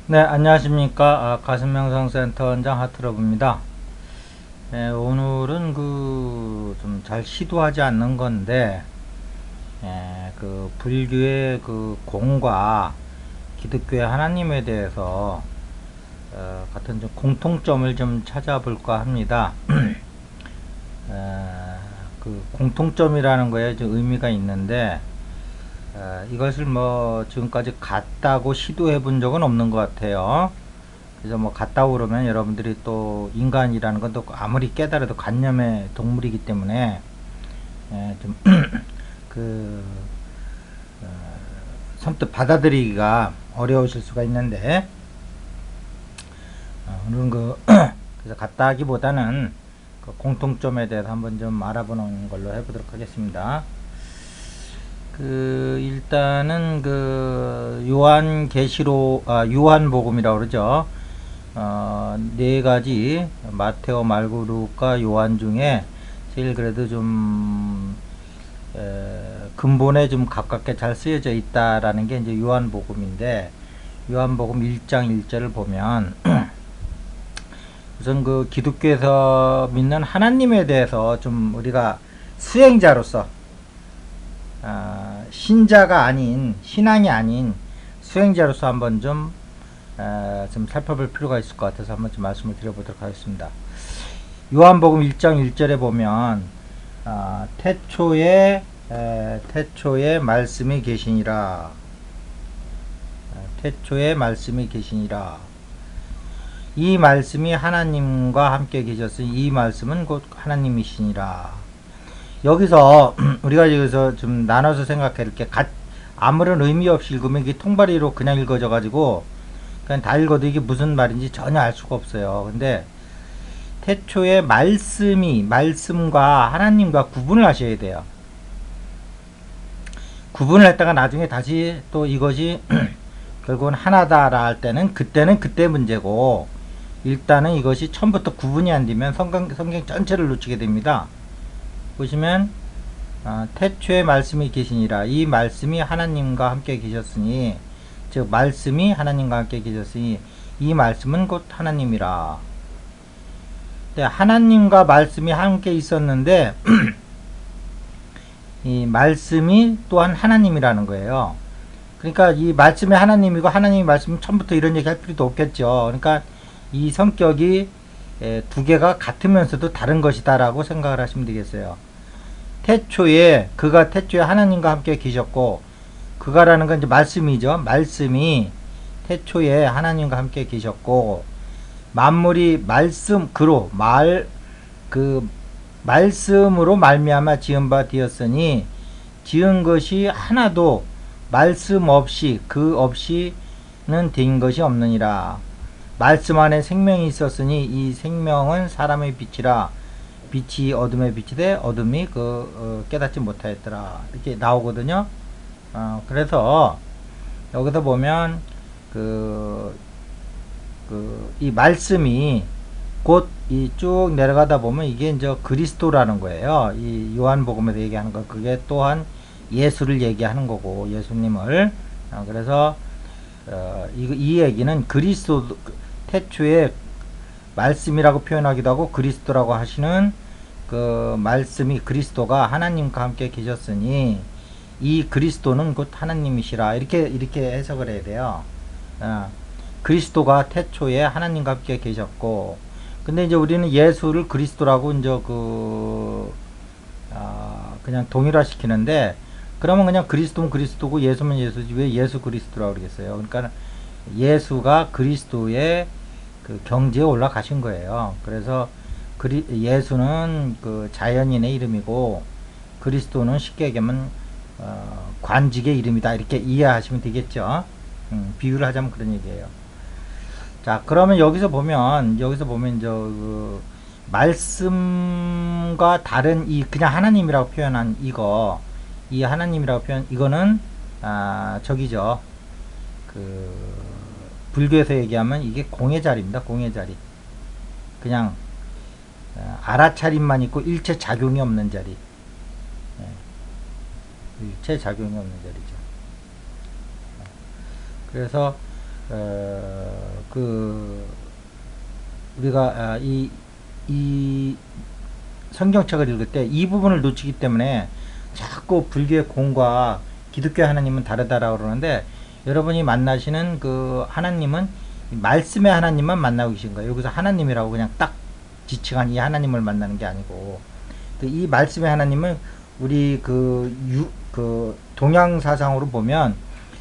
네, 안녕하십니까. 가슴명상센터 원장 하트러브입니다. 네, 오늘은 좀 잘 시도하지 않는 건데, 불교의 공과 기독교의 하나님에 대해서, 같은 좀 공통점을 좀 찾아볼까 합니다. 공통점이라는 거에 좀 의미가 있는데, 이것을 뭐 지금까지 같다고 시도해 본 적은 없는 것 같아요. 그래서 뭐 같다고 그러면 여러분들이 또 인간이라는 건 또 아무리 깨달아도 관념의 동물이기 때문에 좀 그 선뜻 받아들이기가 어려우실 수가 있는데, 오늘은 그래서 같다 하기보다는 그 공통점에 대해서 한번 좀 알아보는 걸로 해보도록 하겠습니다. 일단은 요한복음이라고 그러죠. 네 가지 마테오, 말고 루카, 요한 중에 제일 그래도 좀 근본에 좀 가깝게 잘 쓰여져 있다라는 게 이제 요한복음인데, 요한복음 1장 1절을 보면 우선 기독교에서 믿는 하나님에 대해서 좀 우리가 수행자로서, 신자가 아닌, 신앙이 아닌 수행자로서 한번 좀 살펴볼 필요가 있을 것 같아서 한번 좀 말씀을 드려보도록 하겠습니다. 요한복음 1장 1절에 보면, 태초에 말씀이 계시니라. 태초에 말씀이 계시니라. 이 말씀이 하나님과 함께 계셨으니 이 말씀은 곧 하나님이시니라. 여기서 우리가 여기서 좀 나눠서 생각해. 이렇게 아무런 의미 없이 읽으면 이게 통발이로 그냥 읽어져 가지고 그냥 다 읽어도 이게 무슨 말인지 전혀 알 수가 없어요. 근데 태초에 말씀과 하나님과 구분을 하셔야 돼요. 구분을 했다가 나중에 다시 또 이것이 결국은 하나다라 할 때는 그때는 그때 문제고, 일단은 이것이 처음부터 구분이 안 되면 성경 전체를 놓치게 됩니다. 보시면 태초에 말씀이 계시니라. 이 말씀이 하나님과 함께 계셨으니, 즉 말씀이 하나님과 함께 계셨으니 이 말씀은 곧 하나님이라. 네, 하나님과 말씀이 함께 있었는데 이 말씀이 또한 하나님이라는 거예요. 그러니까 이 말씀이 하나님이고 하나님이 말씀이 처음부터 이런 얘기 할 필요도 없겠죠. 그러니까 이 성격이 두 개가 같으면서도 다른 것이다라고 생각을 하시면 되겠어요. 그가 태초에 하나님과 함께 계셨고, 그가라는 건 이제 말씀이죠. 말씀이 태초에 하나님과 함께 계셨고, 만물이 말씀으로 말미암아 지은 바 되었으니, 지은 것이 하나도 말씀 없이 없이는 된 것이 없느니라. 말씀 안에 생명이 있었으니 이 생명은 사람의 빛이라. 빛이 어둠에 비치되 어둠이 깨닫지 못하였더라. 이렇게 나오거든요. 그래서 여기서 보면 이 말씀이 곧 이 쭉 내려가다 보면 이게 이제 그리스도라는 거예요. 이 요한복음에서 얘기하는 거, 그게 또한 예수를 얘기하는 거고, 예수님을. 그래서 이 얘기는 태초에 말씀이라고 표현하기도 하고 그리스도라고 하시는 그 말씀이, 그리스도가 하나님과 함께 계셨으니 이 그리스도는 곧 하나님이시라. 이렇게 해석을 해야 돼요. 그리스도가 태초에 하나님과 함께 계셨고, 근데 이제 우리는 예수를 그리스도라고 이제 그냥 동일화 시키는데, 그러면 그냥 그리스도면 그리스도고 예수면 예수지 왜 예수 그리스도라고 그러겠어요. 그러니까 예수가 그리스도의 경지에 올라가신 거예요. 그래서 예수는 자연인의 이름이고, 그리스도는 쉽게 얘기하면 관직의 이름이다. 이렇게 이해하시면 되겠죠. 비유를 하자면 그런 얘기예요. 자, 그러면 여기서 보면 이제 말씀과 다른 그냥 하나님이라고 표현한 이거는 저기죠. 불교에서 얘기하면 이게 공의 자리입니다. 공의 자리. 그냥 알아차림만 있고 일체 작용이 없는 자리. 일체 작용이 없는 자리죠. 그래서 그 우리가 이 성경책을 읽을 때 이 부분을 놓치기 때문에 자꾸 불교의 공과 기독교 하나님은 다르다라고 그러는데, 여러분이 만나시는 그 하나님은 말씀의 하나님만 만나고 계신 거예요. 여기서 하나님이라고 그냥 딱 지칭한 이 하나님을 만나는 게 아니고, 이 말씀의 하나님은 우리 그 동양 사상으로 보면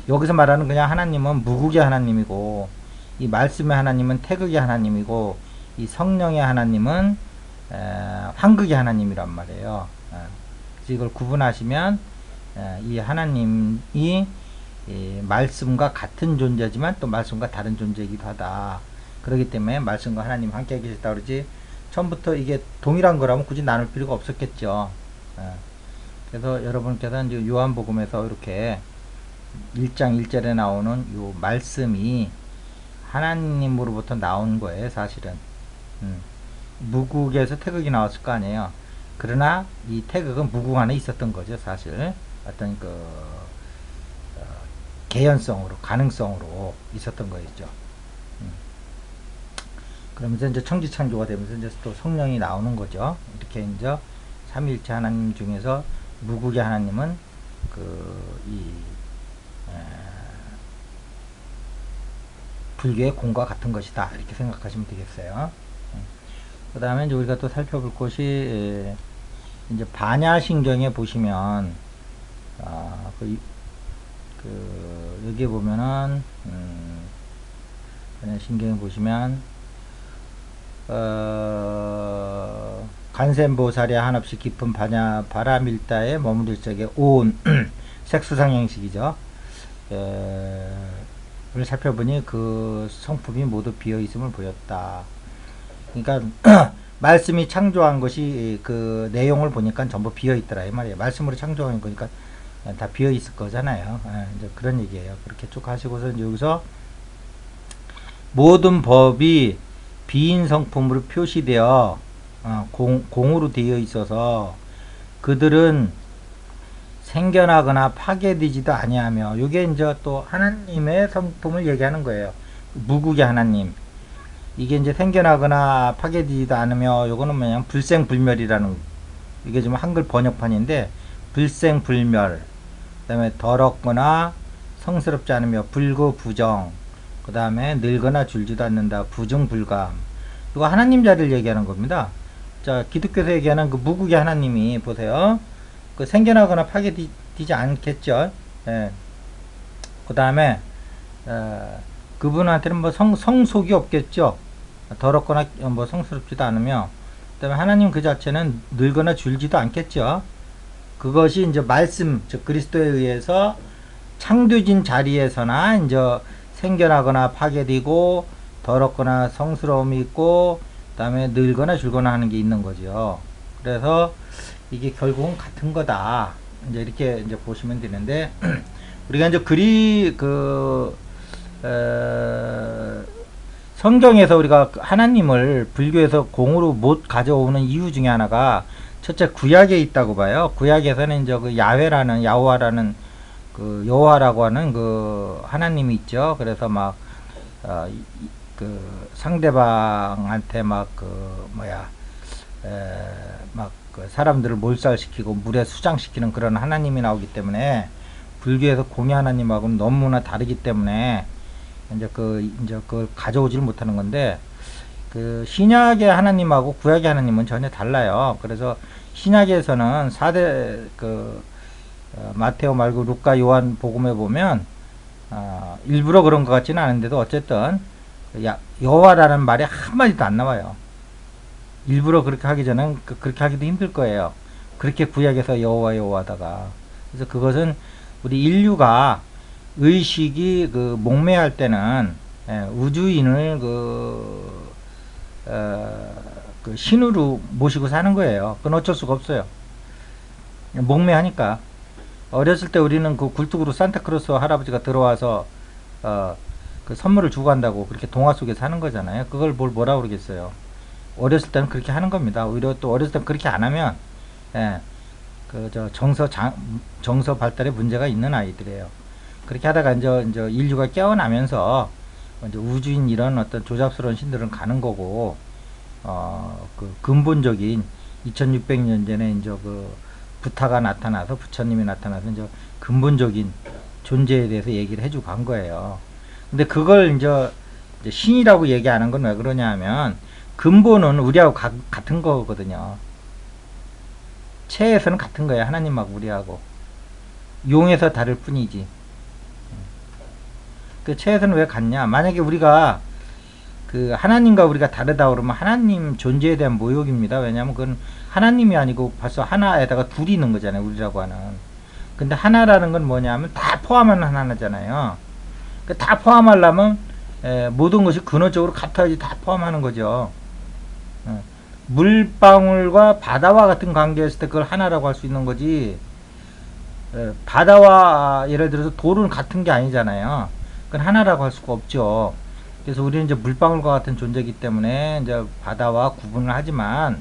여기서 말하는 그냥 하나님은 무국의 하나님이고, 이 말씀의 하나님은 태극의 하나님이고, 이 성령의 하나님은 황극의 하나님이란 말이에요. 그래서 이걸 구분하시면 이 하나님이 이 말씀과 같은 존재지만 또 말씀과 다른 존재이기도 하다. 그렇기 때문에 말씀과 하나님 함께 계시다 그러지, 처음부터 이게 동일한 거라면 굳이 나눌 필요가 없었겠죠. 그래서 여러분께서 이제 요한복음에서 이렇게 1장 1절에 나오는 요 말씀이 하나님으로부터 나온 거예요, 사실은. 무국에서 태극이 나왔을 거 아니에요. 그러나 이 태극은 무국 안에 있었던 거죠, 사실. 어떤 그 개연성으로, 가능성으로 있었던 거였죠. 그러면서 이제 청지창조가 되면서 이제 또 성령이 나오는 거죠. 이렇게 이제 삼위일체 하나님 중에서 무국의 하나님은 불교의 공과 같은 것이다, 이렇게 생각하시면 되겠어요. 그 다음에 이제 우리가 또 살펴볼 것이, 이제 반야신경에 보시면, 여기 보면은, 반야신경에 보시면, 간센보살이 한없이 깊은 바라밀다에 머무를 적에 온 색수상 형식이죠. 를 살펴보니 그 성품이 모두 비어 있음을 보였다. 그러니까 말씀이 창조한 것이 그 내용을 보니까 전부 비어 있더라 이 말이에요. 말씀으로 창조한 거니까 다 비어 있을 거잖아요. 이제 그런 얘기예요. 그렇게 쭉 하시고서 이제 여기서 모든 법이 비인 성품으로 표시되어 공으로 되어 있어서 그들은 생겨나거나 파괴되지도 아니하며, 이게 이제 또 하나님의 성품을 얘기하는 거예요. 무국의 하나님. 이게 이제 생겨나거나 파괴되지도 않으며, 요거는 뭐냐면 불생불멸이라는, 이게 좀 한글 번역판인데, 불생불멸, 그 다음에 더럽거나 성스럽지 않으며 불구부정, 그 다음에 늙거나 줄지도 않는다, 부증불감. 이거 하나님 자리를 얘기하는 겁니다. 자, 기독교에서 얘기하는 그 무국의 하나님이 보세요. 그 생겨나거나 파괴되지 않겠죠. 예. 그 다음에 그분한테는 뭐 성속이 없겠죠. 더럽거나 뭐 성스럽지도 않으며, 그 다음에 하나님 그 자체는 늙거나 줄지도 않겠죠. 그것이 이제 말씀, 즉 그리스도에 의해서 창조진 자리에서나 이제 생겨나거나 파괴되고 더럽거나 성스러움이 있고, 그 다음에 늙거나 줄거나 하는 게 있는 거죠. 그래서 이게 결국은 같은 거다, 이제 이렇게 이제 보시면 되는데, 우리가 이제 성경에서 우리가 하나님을 불교에서 공으로 못 가져오는 이유 중에 하나가, 첫째 구약에 있다고 봐요. 구약에서는 이제 그 야훼라는, 야호와라는 그 여호와라고 하는 그 하나님이 있죠. 그래서 막 그 상대방한테 막 그 사람들을 몰살시키고 물에 수장시키는 그런 하나님이 나오기 때문에, 불교에서 공의 하나님하고는 너무나 다르기 때문에 이제 그걸 가져오지를 못하는 건데, 그 신약의 하나님하고 구약의 하나님은 전혀 달라요. 그래서 신약에서는 4대 마테오 말고 루카 요한 복음에 보면 일부러 그런 것 같지는 않은데도 어쨌든 여호와라는 말이 한마디도 안 나와요. 일부러 그렇게 하기 전엔 그렇게 하기도 힘들 거예요. 그렇게 구약에서 여호와 여호와다가. 그래서 그것은 우리 인류가 의식이 목매할 때는 우주인을 신으로 모시고 사는 거예요. 그건 어쩔 수가 없어요. 목매하니까. 어렸을 때 우리는 그 굴뚝으로 산타크로스 할아버지가 들어와서 그 선물을 주고 간다고 그렇게 동화 속에 사는 거잖아요. 그걸 뭐라 그러겠어요. 어렸을 때는 그렇게 하는 겁니다. 오히려 또 어렸을 때는 그렇게 안 하면 정서 발달에 문제가 있는 아이들이에요. 그렇게 하다가 이제 인류가 깨어나면서 이제 우주인 이런 어떤 조잡스러운 신들은 가는 거고, 그 근본적인 2600년 전에 이제 그 부타가 나타나서 부처님이 나타나서 이제 근본적인 존재에 대해서 얘기를 해주고 간 거예요. 근데 그걸 이제 신이라고 얘기 안 한 건 왜 그러냐 하면 근본은 우리하고 같은 거거든요. 체에서는 같은 거예요. 하나님하고 우리하고. 용에서 다를 뿐이지. 그 체에서는 왜 같냐? 만약에 우리가 그 하나님과 우리가 다르다 그러면 하나님 존재에 대한 모욕입니다. 왜냐하면 그건 하나님이 아니고 벌써 하나에다가 둘이 있는 거잖아요. 우리라고 하는. 근데 하나라는 건 뭐냐면 다 포함하는 하나잖아요. 그 다 포함하려면 모든 것이 근원적으로 같아야지 다 포함하는 거죠. 물방울과 바다와 같은 관계였을 때 그걸 하나라고 할 수 있는 거지. 바다와 예를 들어서 돌은 같은 게 아니잖아요. 그건 하나라고 할 수가 없죠. 그래서 우리는 이제 물방울과 같은 존재이기 때문에 이제 바다와 구분을 하지만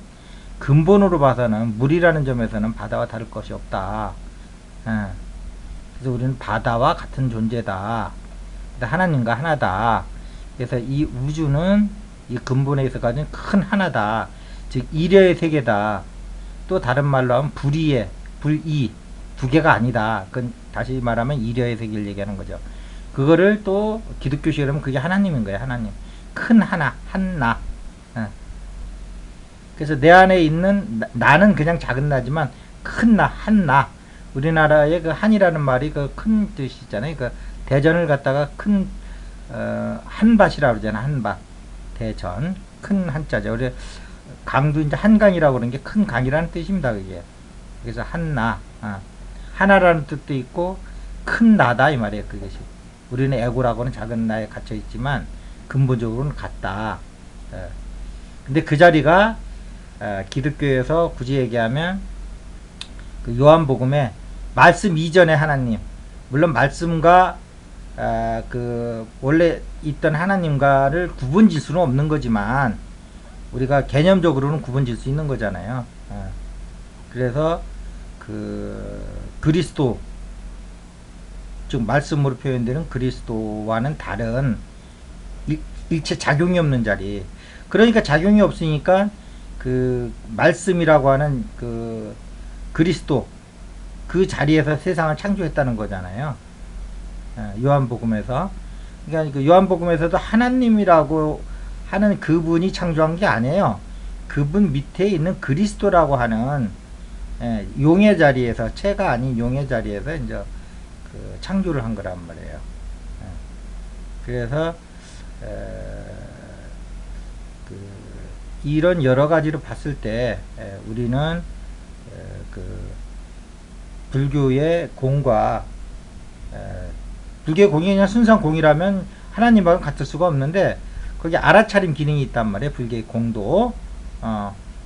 근본으로 봐서는 물이라는 점에서는 바다와 다를 것이 없다. 그래서 우리는 바다와 같은 존재다. 하나님과 하나다. 그래서 이 우주는 이 근본에 있어 가진 큰 하나다. 즉 이려의 세계다. 또 다른 말로 하면 불이의 불이 두 개가 아니다. 그건 다시 말하면 이려의 세계를 얘기하는 거죠. 그거를 또 기독교식으로 하면 그게 하나님인 거예요. 하나님. 큰 하나, 한나. 그래서 내 안에 있는 나는 그냥 작은 나지만 큰 나, 한나. 우리나라의 그 한이라는 말이 그 큰 뜻이잖아요. 그 대전을 갖다가 큰 한밭이라고 그러잖아요. 한밭. 대전. 큰 한자죠. 우리 강도 이제 한강이라고 그러는 게 큰 강이라는 뜻입니다. 그게. 그래서 한나. 하나라는 뜻도 있고 큰 나다 이 말이에요. 그것이. 우리는 에고라고는 작은 나에 갇혀 있지만 근본적으로는 같다. 근데 그 자리가 기독교에서 굳이 얘기하면 그 요한복음에 말씀 이전의 하나님, 물론 말씀과 그 원래 있던 하나님과를 구분질 수는 없는 거지만 우리가 개념적으로는 구분질 수 있는 거잖아요. 그래서 그 그리스도, 즉 말씀으로 표현되는 그리스도와는 다른 일체 작용이 없는 자리. 그러니까 작용이 없으니까 그 말씀이라고 하는 그 그리스도 그 자리에서 세상을 창조했다는 거잖아요. 요한복음에서. 그러니까 그 요한복음에서도 하나님이라고 하는 그분이 창조한 게 아니에요. 그분 밑에 있는 그리스도라고 하는 용의 자리에서, 체가 아닌 용의 자리에서 이제 그 창조를 한 거란 말이에요. 그래서 그 이런 여러 가지로 봤을 때 우리는 그 불교의 공과 불교의 공이 그냥 순수한 공이라면 하나님하고 같을 수가 없는데 거기 알아차림 기능이 있단 말이에요. 불교의 공도.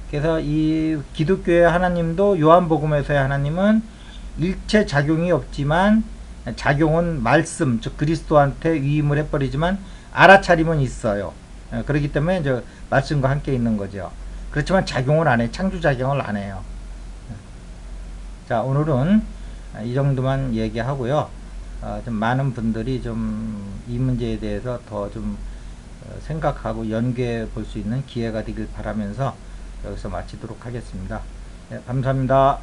그래서 이 기독교의 하나님도 요한복음에서의 하나님은 일체 작용이 없지만 작용은 말씀, 즉 그리스도한테 위임을 해버리지만 알아차림은 있어요. 그렇기 때문에 이제 말씀과 함께 있는 거죠. 그렇지만 작용을 안 해요. 창조작용을 안 해요. 자, 오늘은 이 정도만 얘기하고요. 좀 많은 분들이 좀 이 문제에 대해서 더 좀 생각하고 연구해 볼 수 있는 기회가 되길 바라면서 여기서 마치도록 하겠습니다. 네, 감사합니다.